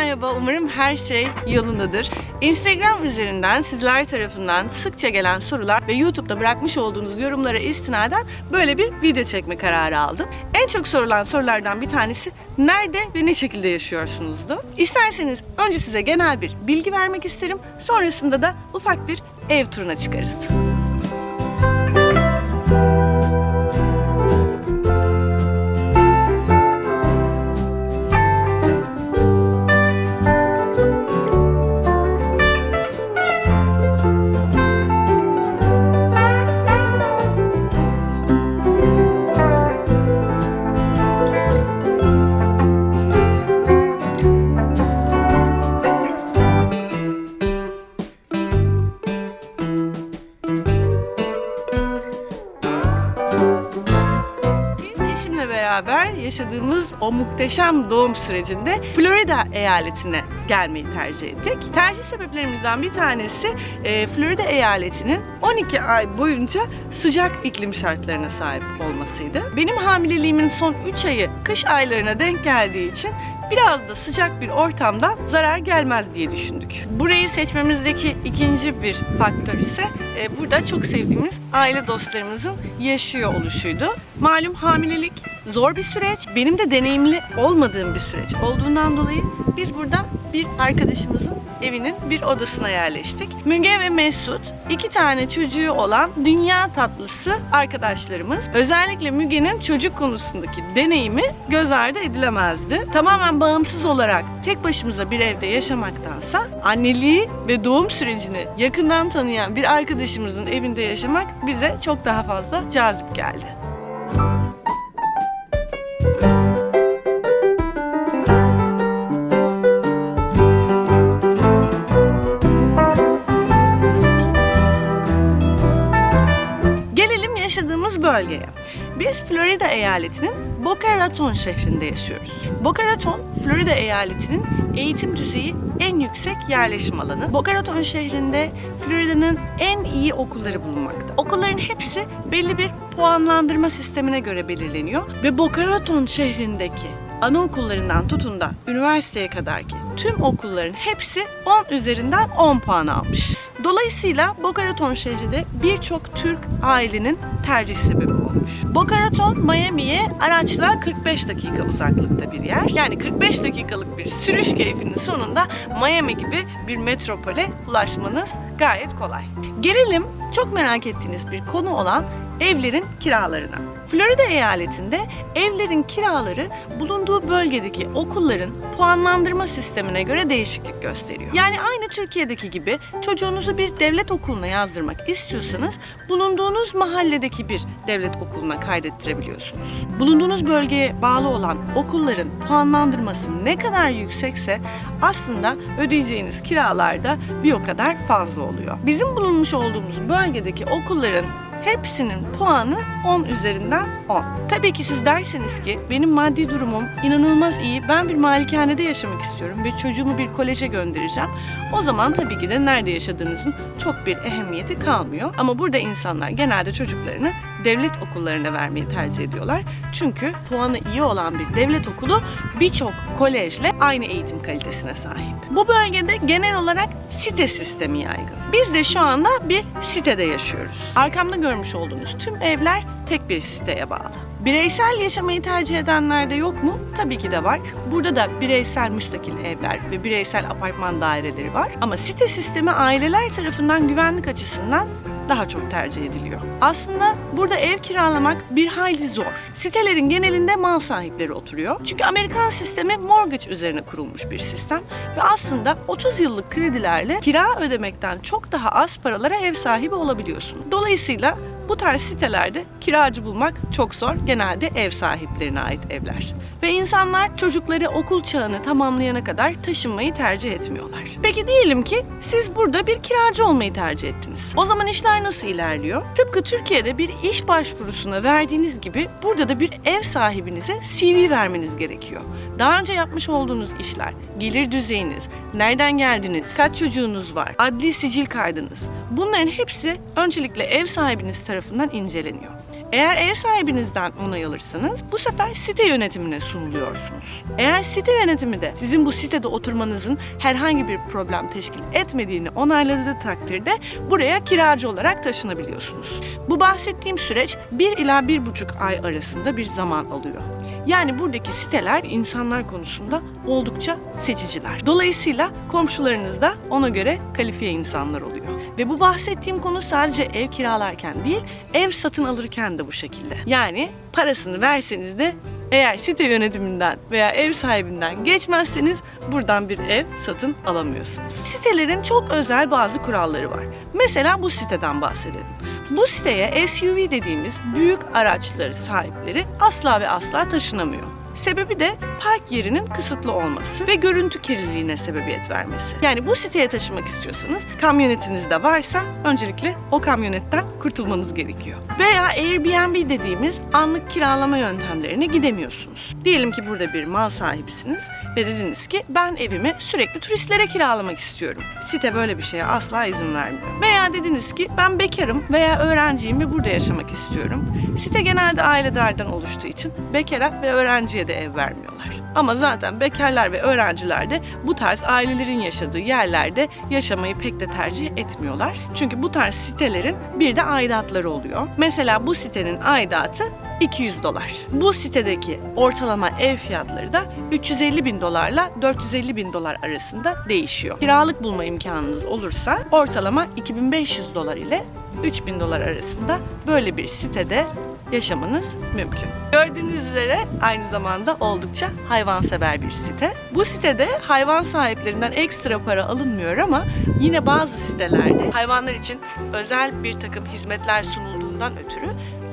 Merhaba, umarım her şey yolundadır. Instagram üzerinden sizler tarafından sıkça gelen sorular ve YouTube'da bırakmış olduğunuz yorumlara istinaden böyle bir video çekme kararı aldım. En çok sorulan sorulardan bir tanesi nerede ve ne şekilde yaşıyorsunuzdu? İsterseniz önce size genel bir bilgi vermek isterim. Sonrasında da ufak bir ev turuna çıkarız. Beraber yaşadığımız o muhteşem doğum sürecinde Florida eyaletine gelmeyi tercih ettik. Tercih sebeplerimizden bir tanesi Florida eyaletinin 12 ay boyunca sıcak iklim şartlarına sahip olmasıydı. Benim hamileliğimin son 3 ayı kış aylarına denk geldiği için biraz da sıcak bir ortamdan zarar gelmez diye düşündük. Burayı seçmemizdeki ikinci bir faktör ise burada çok sevdiğimiz aile dostlarımızın yaşıyor oluşuydu. Malum hamilelik zor bir süreç. Benim de deneyimli olmadığım bir süreç olduğundan dolayı biz burada bir arkadaşımızın evinin bir odasına yerleştik. Müge ve Mesut, 2 tane çocuğu olan dünya tatlısı arkadaşlarımız. Özellikle Müge'nin çocuk konusundaki deneyimi göz ardı edilemezdi. Tamamen bağımsız olarak tek başımıza bir evde yaşamaktansa anneliği ve doğum sürecini yakından tanıyan bir arkadaşımızın evinde yaşamak bize çok daha fazla cazip geldi. Yaşadığımız bölgeye. Biz Florida eyaletinin Boca Raton şehrinde yaşıyoruz. Boca Raton, Florida eyaletinin eğitim düzeyi en yüksek yerleşim alanı. Boca Raton şehrinde Florida'nın en iyi okulları bulunmakta. Okulların hepsi belli bir puanlandırma sistemine göre belirleniyor ve Boca Raton şehrindeki anaokullarından tutun da üniversiteye kadarki tüm okulların hepsi 10 üzerinden 10 puan almış. Dolayısıyla Boca Raton şehri de birçok Türk ailenin tercih sebebi olmuş. Boca Raton, Miami'ye araçla 45 dakika uzaklıkta bir yer. Yani 45 dakikalık bir sürüş keyfinin sonunda Miami gibi bir metropole ulaşmanız gayet kolay. Gelelim çok merak ettiğiniz bir konu olan evlerin kiralarına. Florida eyaletinde evlerin kiraları bulunduğu bölgedeki okulların puanlandırma sistemine göre değişiklik gösteriyor. Yani aynı Türkiye'deki gibi çocuğunuzu bir devlet okuluna yazdırmak istiyorsanız bulunduğunuz mahalledeki bir devlet okuluna kaydettirebiliyorsunuz. Bulunduğunuz bölgeye bağlı olan okulların puanlandırması ne kadar yüksekse aslında ödeyeceğiniz kiralar da bir o kadar fazla oluyor. Bizim bulunmuş olduğumuz bölgedeki okulların hepsinin puanı 10 üzerinden 10. Tabii ki siz derseniz ki benim maddi durumum inanılmaz iyi, ben bir malikanede yaşamak istiyorum ve çocuğumu bir koleje göndereceğim. O zaman tabii ki de nerede yaşadığınızın çok bir ehemmiyeti kalmıyor. Ama burada insanlar genelde çocuklarını devlet okullarına vermeyi tercih ediyorlar. Çünkü puanı iyi olan bir devlet okulu birçok kolejle aynı eğitim kalitesine sahip. Bu bölgede genel olarak site sistemi yaygın. Biz de şu anda bir sitede yaşıyoruz. Arkamda görmüş olduğunuz tüm evler tek bir siteye bağlı. Bireysel yaşamayı tercih edenler de yok mu? Tabii ki de var. Burada da bireysel müstakil evler ve bireysel apartman daireleri var. Ama site sistemi aileler tarafından güvenlik açısından daha çok tercih ediliyor. Aslında burada ev kiralamak bir hayli zor. Sitelerin genelinde mal sahipleri oturuyor. Çünkü Amerikan sistemi mortgage üzerine kurulmuş bir sistem ve aslında 30 yıllık kredilerle kira ödemekten çok daha az paralara ev sahibi olabiliyorsun. Dolayısıyla bu tarz sitelerde kiracı bulmak çok zor. Genelde ev sahiplerine ait evler. Ve insanlar çocukları okul çağını tamamlayana kadar taşınmayı tercih etmiyorlar. Peki diyelim ki siz burada bir kiracı olmayı tercih ettiniz. O zaman işler nasıl ilerliyor? Tıpkı Türkiye'de bir iş başvurusuna verdiğiniz gibi burada da bir ev sahibinize CV vermeniz gerekiyor. Daha önce yapmış olduğunuz işler, gelir düzeyiniz, nereden geldiniz, kaç çocuğunuz var, adli sicil kaydınız. Bunların hepsi öncelikle ev sahibiniz tarafından inceleniyor. Eğer ev sahibinizden onay alırsanız bu sefer site yönetimine sunuluyorsunuz. Eğer site yönetimi de sizin bu sitede oturmanızın herhangi bir problem teşkil etmediğini onayladığı takdirde buraya kiracı olarak taşınabiliyorsunuz. Bu bahsettiğim süreç 1 ila 1,5 ay arasında bir zaman alıyor. Yani buradaki siteler insanlar konusunda oldukça seçiciler. Dolayısıyla komşularınız da ona göre kalifiye insanlar oluyor. Ve bu bahsettiğim konu sadece ev kiralarken değil, ev satın alırken de bu şekilde. Yani parasını verseniz de eğer site yönetiminden veya ev sahibinden geçmezseniz buradan bir ev satın alamıyorsunuz. Sitelerin çok özel bazı kuralları var. Mesela bu siteden bahsedelim. Bu siteye SUV dediğimiz büyük araçları sahipleri asla ve asla taşınamıyor. Sebebi de park yerinin kısıtlı olması ve görüntü kirliliğine sebebiyet vermesi. Yani bu siteye taşımak istiyorsanız kamyonetiniz de varsa öncelikle o kamyonetten kurtulmanız gerekiyor. Veya Airbnb dediğimiz anlık kiralama yöntemlerine gidemiyorsunuz. Diyelim ki burada bir mal sahibisiniz ve dediniz ki ben evimi sürekli turistlere kiralamak istiyorum. Site böyle bir şeye asla izin vermiyor. Veya dediniz ki ben bekarım veya öğrenciyim ve burada yaşamak istiyorum. Site genelde ailelerden oluştuğu için bekara ve öğrenciye de ev vermiyorlar. Ama zaten bekarlar ve öğrenciler de bu tarz ailelerin yaşadığı yerlerde yaşamayı pek de tercih etmiyorlar. Çünkü bu tarz sitelerin bir de aidatları oluyor. Mesela bu sitenin aidatı $200. Bu sitedeki ortalama ev fiyatları da $350.000 $450.000 arasında değişiyor. Kiralık bulma imkanınız olursa ortalama $2.500 ile $3.000 arasında böyle bir sitede yaşamanız mümkün. Gördüğünüz üzere aynı zamanda oldukça hayvansever bir site. Bu sitede hayvan sahiplerinden ekstra para alınmıyor ama yine bazı sitelerde hayvanlar için özel bir takım hizmetler sunulduğundan ötürü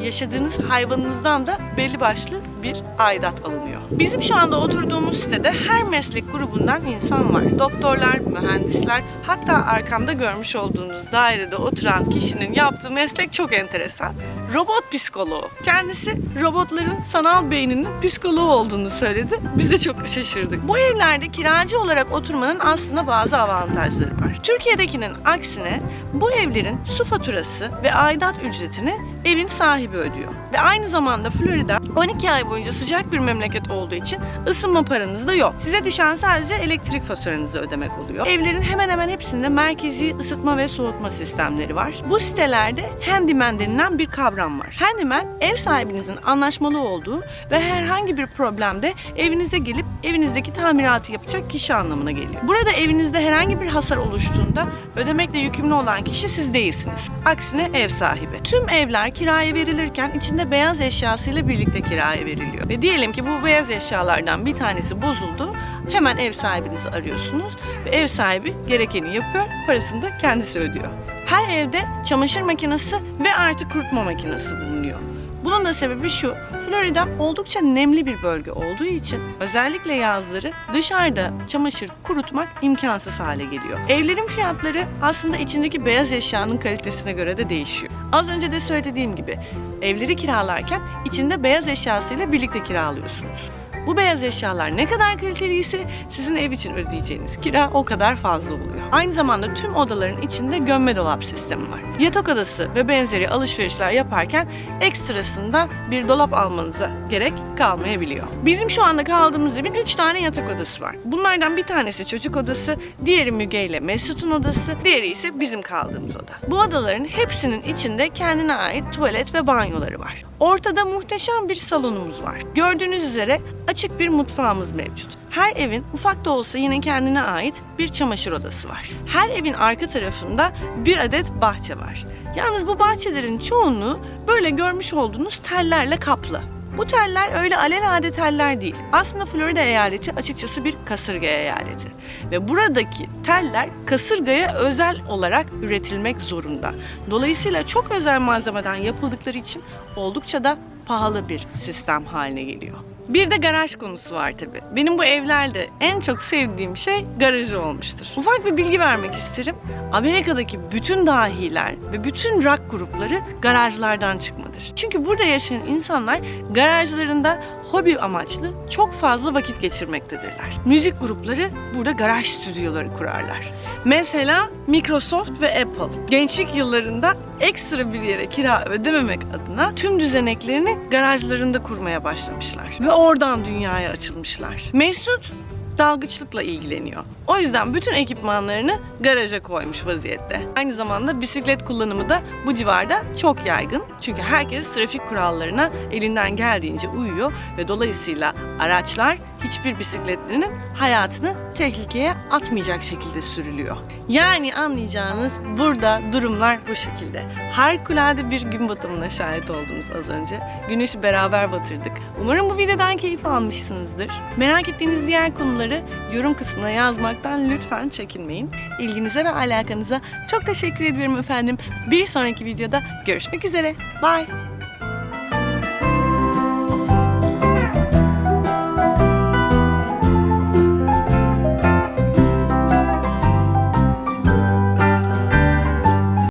yaşadığınız hayvanınızdan da belli başlı bir aidat alınıyor. Bizim şu anda oturduğumuz sitede her meslek grubundan insan var. Doktorlar, mühendisler, hatta arkamda görmüş olduğunuz dairede oturan kişinin yaptığı meslek çok enteresan. Robot psikoloğu. Kendisi robotların sanal beyninin psikoloğu olduğunu söyledi. Biz de çok şaşırdık. Bu evlerde kiracı olarak oturmanın aslında bazı avantajları var. Türkiye'dekinin aksine bu evlerin su faturası ve aidat ücretini evin sahibi ödüyor. Ve aynı zamanda Florida 12 ay boyunca sıcak bir memleket olduğu için ısınma paranız da yok. Size düşen sadece elektrik faturanızı ödemek oluyor. Evlerin hemen hemen hepsinde merkezi ısıtma ve soğutma sistemleri var. Bu sitelerde handyman denilen bir kavram var. Handyman, ev sahibinizin anlaşmalı olduğu ve herhangi bir problemde evinize gelip evinizdeki tamiratı yapacak kişi anlamına geliyor. Burada evinizde herhangi bir hasar oluştuğunda ödemekle yükümlü olan kişi siz değilsiniz. Aksine ev sahibi. Tüm evler kiraya verilirken içinde beyaz eşyasıyla birlikte kiraya veriliyor. Ve diyelim ki bu beyaz eşyalardan bir tanesi bozuldu. Hemen ev sahibinizi arıyorsunuz ve ev sahibi gerekeni yapıyor, parasını da kendisi ödüyor. Her evde çamaşır makinesi ve artı kurutma makinesi bulunuyor. Bunun da sebebi şu, Florida oldukça nemli bir bölge olduğu için özellikle yazları dışarıda çamaşır kurutmak imkansız hale geliyor. Evlerin fiyatları aslında içindeki beyaz eşyanın kalitesine göre de değişiyor. Az önce de söylediğim gibi evleri kiralarken içinde beyaz eşyasıyla birlikte kiralıyorsunuz. Bu beyaz eşyalar ne kadar kaliteliyse sizin ev için ödeyeceğiniz kira o kadar fazla oluyor. Aynı zamanda tüm odaların içinde gömme dolap sistemi var. Yatak odası ve benzeri alışverişler yaparken ekstrasında bir dolap almanıza gerek kalmayabiliyor. Bizim şu anda kaldığımız evin 3 tane yatak odası var. Bunlardan bir tanesi çocuk odası, diğeri Müge ile Mesut'un odası, diğeri ise bizim kaldığımız oda. Bu odaların hepsinin içinde kendine ait tuvalet ve banyoları var. Ortada muhteşem bir salonumuz var. Gördüğünüz üzere açık bir mutfağımız mevcut. Her evin ufak da olsa yine kendine ait bir çamaşır odası var. Her evin arka tarafında bir adet bahçe var. Yalnız bu bahçelerin çoğunluğu böyle görmüş olduğunuz tellerle kaplı. Bu teller öyle alelade teller değil. Aslında Florida eyaleti açıkçası bir kasırga eyaleti. Ve buradaki teller kasırgaya özel olarak üretilmek zorunda. Dolayısıyla çok özel malzemeden yapıldıkları için oldukça da pahalı bir sistem haline geliyor. Bir de garaj konusu var tabii. Benim bu evlerde en çok sevdiğim şey garajı olmuştur. Ufak bir bilgi vermek isterim. Amerika'daki bütün dahiler ve bütün rock grupları garajlardan çıkmadır. Çünkü burada yaşayan insanlar garajlarında hobi amaçlı çok fazla vakit geçirmektedirler. Müzik grupları burada garaj stüdyoları kurarlar. Mesela Microsoft ve Apple gençlik yıllarında ekstra bir yere kira ödememek adına tüm düzeneklerini garajlarında kurmaya başlamışlar ve oradan dünyaya açılmışlar. Mesut dalgıçlıkla ilgileniyor. O yüzden bütün ekipmanlarını garaja koymuş vaziyette. Aynı zamanda bisiklet kullanımı da bu civarda çok yaygın. Çünkü herkes trafik kurallarına elinden geldiğince uyuyor ve dolayısıyla araçlar hiçbir bisikletlinin hayatını tehlikeye atmayacak şekilde sürülüyor. Yani anlayacağınız burada durumlar bu şekilde. Harikulade bir gün batımına şahit oldunuz az önce. Güneşi beraber batırdık. Umarım bu videodan keyif almışsınızdır. Merak ettiğiniz diğer konuları yorum kısmına yazmaktan lütfen çekinmeyin. İlginize ve alakanıza çok teşekkür ediyorum efendim. Bir sonraki videoda görüşmek üzere. Bye.